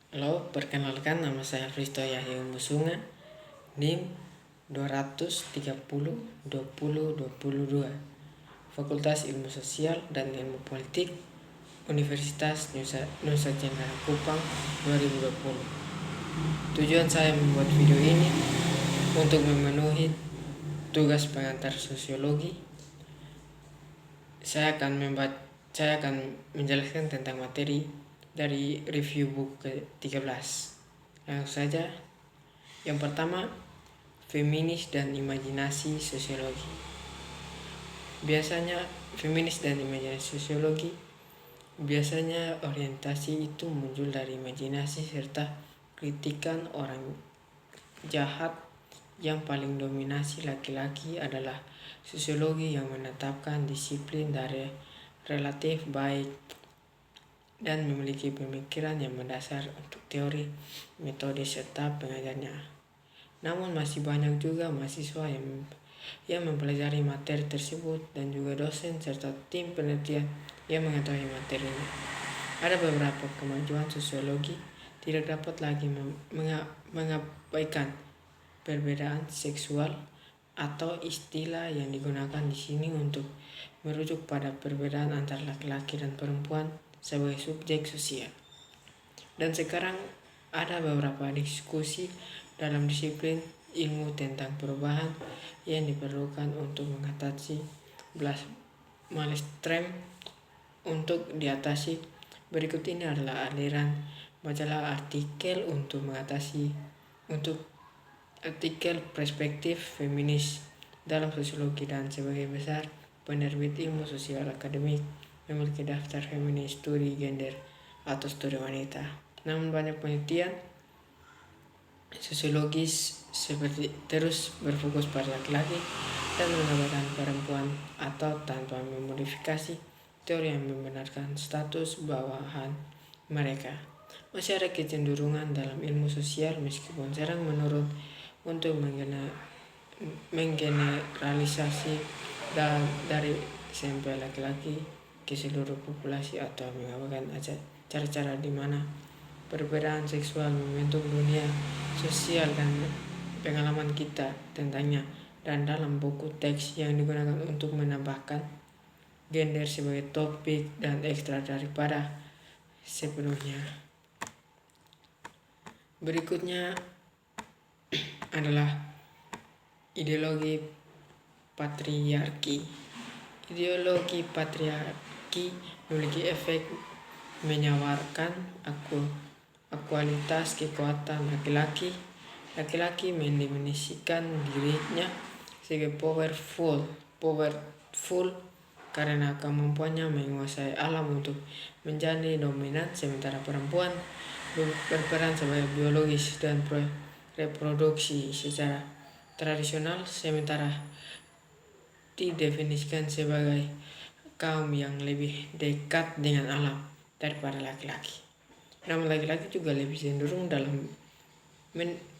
Halo, perkenalkan nama saya Risto Yahya Musunga, NIM 230 20 22, Fakultas Ilmu Sosial dan Ilmu Politik, Universitas Nusa Tenggara Kupang 2020. Tujuan saya membuat video ini untuk memenuhi tugas pengantar sosiologi. Saya akan menjelaskan tentang materi dari review buku ke-13. Langsung saja. Yang pertama, feminis dan imajinasi sosiologi. Biasanya orientasi itu muncul dari imajinasi serta kritikan orang jahat. Yang paling dominasi laki-laki adalah sosiologi yang menetapkan disiplin dari relatif baik dan memiliki pemikiran yang mendasar untuk teori, metode, serta pengajarnya. Namun masih banyak juga mahasiswa yang mempelajari materi tersebut dan juga dosen serta tim penelitian yang mengetahui materinya. Ada beberapa kemajuan sosiologi tidak dapat lagi mengabaikan perbedaan seksual atau istilah yang digunakan di sini untuk merujuk pada perbedaan antara laki-laki dan perempuan sebagai subjek sosial. Dan sekarang ada beberapa diskusi dalam disiplin ilmu tentang perubahan yang diperlukan untuk mengatasi malestroom. Untuk diatasi, berikut ini adalah aliran majalah artikel untuk artikel perspektif feminis dalam sosiologi, dan sebagai besar penerbit ilmu sosial akademik memiliki daftar feminis, studi gender atau studi wanita. Namun banyak penelitian sosiologis seperti terus berfokus pada laki-laki dan mengabaikan perempuan atau tanpa memodifikasi teori yang membenarkan status bawahan mereka. Masih ada kecenderungan dalam ilmu sosial meskipun sering menurun untuk menggeneralisasi dari sampel laki-laki ke seluruh populasi atau mengabaikan cara-cara di mana perbedaan seksual membentuk dunia sosial dan pengalaman kita tentangnya. Dan dalam buku teks yang digunakan untuk menambahkan gender sebagai topik dan ekstra daripada sepenuhnya. Berikutnya adalah ideologi patriarki. Ideologi patriarki memiliki efek menyawarkan kualitas kekuatan laki-laki. Laki-laki mendefinisikan dirinya sebagai powerful karena kemampuannya menguasai alam untuk menjadi dominan, sementara perempuan berperan sebagai biologis dan reproduksi secara tradisional, sementara didefinisikan sebagai kaum yang lebih dekat dengan alam daripada laki-laki. Namun laki-laki juga lebih cenderung dalam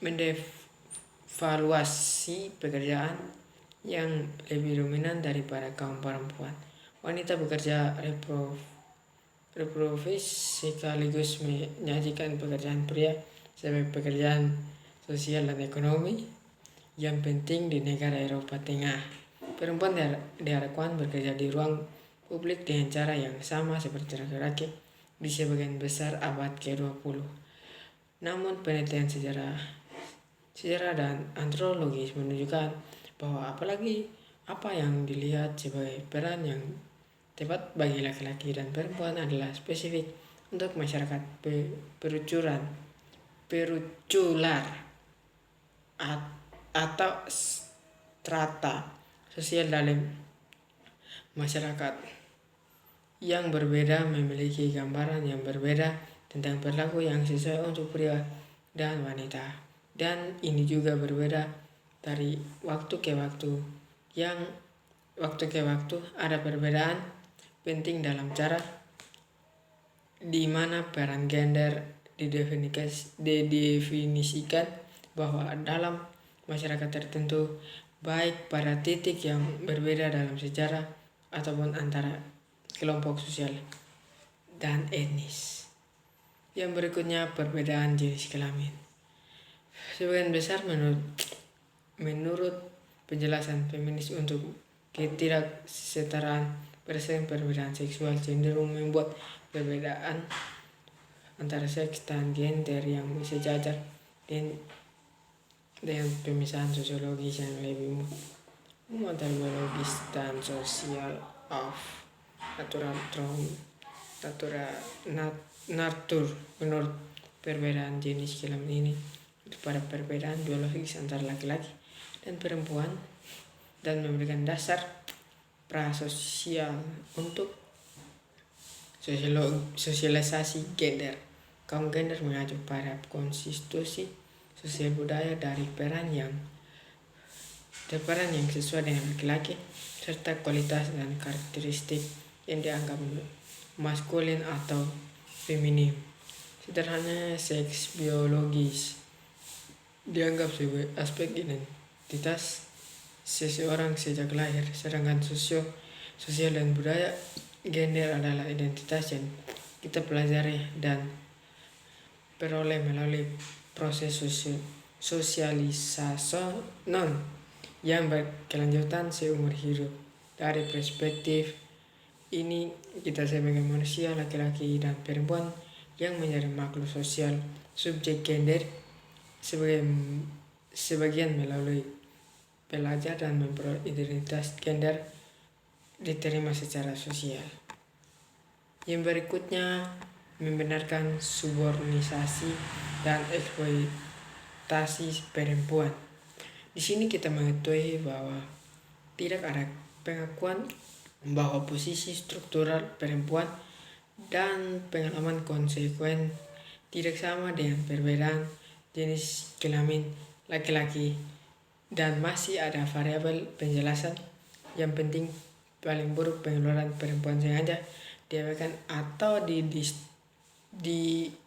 mendevaluasi pekerjaan yang lebih dominan daripada kaum perempuan. Wanita bekerja reproduksi sekaligus menyajikan pekerjaan pria sebagai pekerjaan sosial dan ekonomi yang penting di negara Eropa Tengah. Perempuan diharapkan bekerja di ruang publik dengan cara yang sama seperti laki-laki di sebagian besar abad ke-20. Namun penelitian sejarah dan antropologis menunjukkan bahwa apa yang dilihat sebagai peran yang tepat bagi laki-laki dan perempuan adalah spesifik untuk masyarakat perucular atau strata sosial dalam masyarakat yang berbeda memiliki gambaran yang berbeda tentang perilaku yang sesuai untuk pria dan wanita. Dan ini juga berbeda dari waktu ke waktu. Ada perbedaan penting dalam cara di mana peran gender didefinisikan bahwa dalam masyarakat tertentu, baik pada titik yang berbeda dalam sejarah ataupun antara kelompok sosial dan etnis. Yang berikutnya perbedaan jenis kelamin. Sebagian besar menurut penjelasan feminis untuk ketidaksetaraan berdasarkan perbedaan seksual cenderung membuat perbedaan antara seks dan gender yang sejajar dengan pemisahan sosiologis yang lebih mengenai biologis dan sosial of natural natur. Menurut perbedaan jenis kelamin ini pada perbedaan biologis antara laki-laki dan perempuan dan memberikan dasar prasosial untuk sosialisasi gender. Kaum gender mengacu pada konstitusi sosial budaya dari peran yang sesuai dengan laki-laki serta kualitas dan karakteristik yang dianggap maskulin atau feminim. Sederhananya, seks biologis dianggap sebagai aspek identitas seseorang sejak lahir, sedangkan sosial dan budaya gender adalah identitas yang kita pelajari dan peroleh melalui proses sosialisasi yang berkelanjutan seumur hidup. Dari perspektif ini, kita sebagai manusia laki-laki dan perempuan yang menjadi makhluk sosial, subjek gender sebagian melalui belajar dan memperoleh identitas gender diterima secara sosial. Yang berikutnya membenarkan suborganisasi dan eksploitasi perempuan. Di sini kita mengetahui bahwa tidak ada pengakuan bahwa posisi struktural perempuan dan pengalaman konsekuen tidak sama dengan perbedaan jenis kelamin laki-laki, dan masih ada variabel penjelasan yang penting. Paling buruk, pengeluaran perempuan sengaja diabaikan atau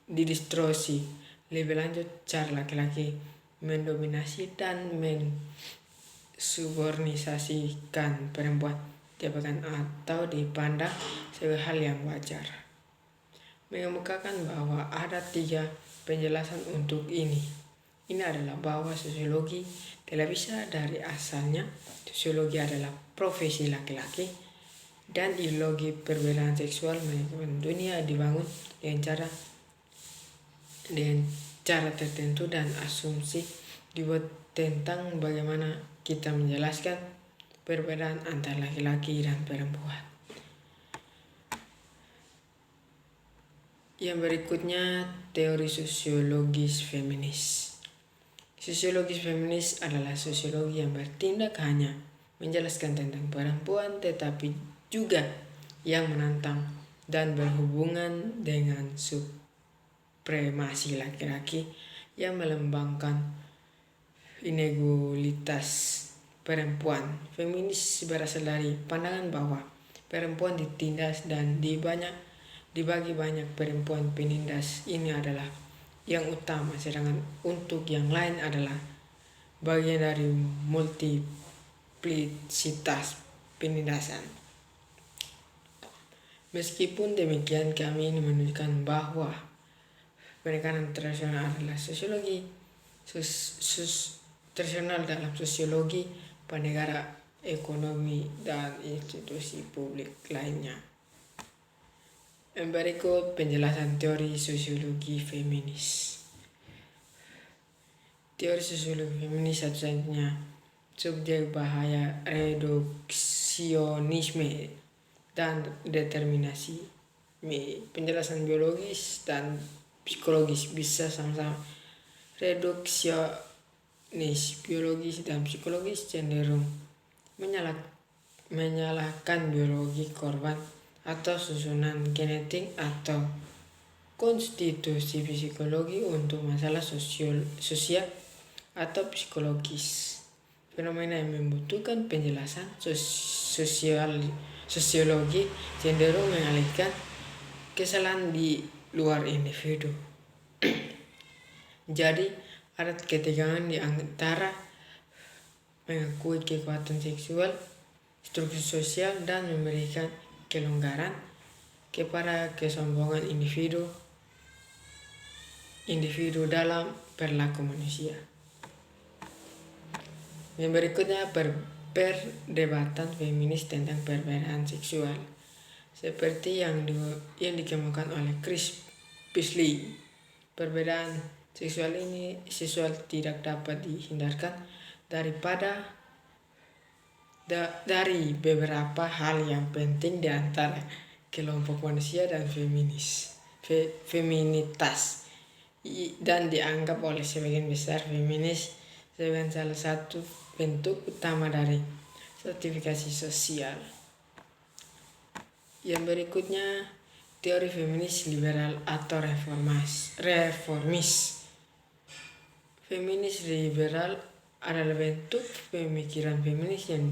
didistorsi. Lebih lanjut, cara laki-laki mendominasi dan mensuborganisasikan perempuan diabaikan atau dipandang sebagai hal yang wajar. Mengemukakan bahwa ada 3 penjelasan untuk ini. Ini adalah bahwa sosiologi tidak bisa dari asalnya. Sosiologi adalah profesi laki-laki, dan ideologi perbedaan seksual manajemen dunia dibangun dengan cara tertentu, dan asumsi dibuat tentang bagaimana kita menjelaskan perbedaan antara laki-laki dan perempuan. Yang berikutnya, teori sosiologis feminis. Sosiologis feminis adalah sosiologi yang bertindak hanya menjelaskan tentang perempuan, tetapi juga yang menantang dan berhubungan dengan supremasi laki-laki yang melembangkan inegualitas perempuan. Feminis berasal dari pandangan bahwa perempuan ditindas dan dibagi banyak perempuan penindas ini adalah yang utama, sedangkan untuk yang lain adalah bagian dari multiplicitas penindasan. Meskipun demikian, kami ini menunjukkan bahwa penekanan tradisional adalah sosiologi tradisional dalam sosiologi negara, ekonomi, dan institusi publik lainnya. Berikut penjelasan teori sosiologi feminis. Teori sosiologi feminis satu-satunya subjek bahaya reduksionisme dan determinasi. Penjelasan biologis dan psikologis bisa sama-sama. Reduksionis biologis dan psikologis cenderung menyalahkan biologi korban atau susunan genetik atau konstitusi psikologi untuk masalah sosial atau psikologis. Fenomena yang membutuhkan penjelasan sosiologi cenderung mengalihkan kesalahan di luar individu. Jadi ada ketegangan di antara mengakui kekuatan seksual, struktur sosial, dan memberikan kelonggaran kepada kesombongan individu individu dalam perilaku manusia. Yang berikutnya perdebatan feminis tentang perbedaan seksual. Seperti yang dikemukakan oleh Chris Beasley, perbedaan seksual tidak dapat dihindarkan dari beberapa hal yang penting di antara kelompok manusia dan feminitas. Dan dianggap oleh sebagian besar feminis sebagai salah satu bentuk utama dari stratifikasi sosial. Yang berikutnya, teori feminis liberal atau reformis. Feminis liberal adalah bentuk pemikiran feminis yang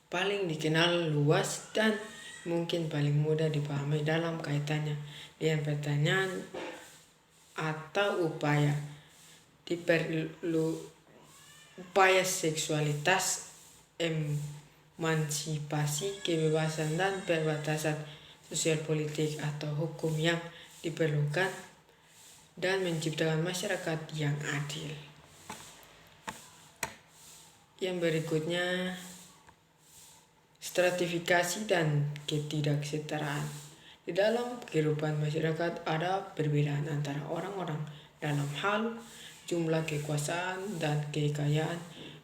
paling dikenal luas dan mungkin paling mudah dipahami dalam kaitannya dengan pertanyaan atau upaya seksualitas, emansipasi, kebebasan dan perbatasan sosial, politik atau hukum yang diperlukan dan menciptakan masyarakat yang adil. Yang berikutnya, stratifikasi dan ketidaksetaraan. Di dalam kehidupan masyarakat ada perbedaan antara orang-orang dalam hal jumlah kekuasaan dan kekayaan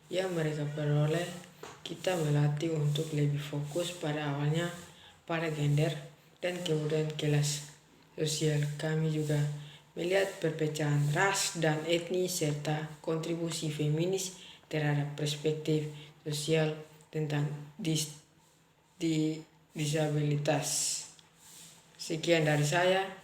yang mereka peroleh. Kita melatih untuk lebih fokus pada awalnya pada gender dan kemudian kelas sosial. Kami juga melihat perpecahan ras dan etnis serta kontribusi feminis terhadap perspektif sosial tentang disabilitas. Sekian dari saya.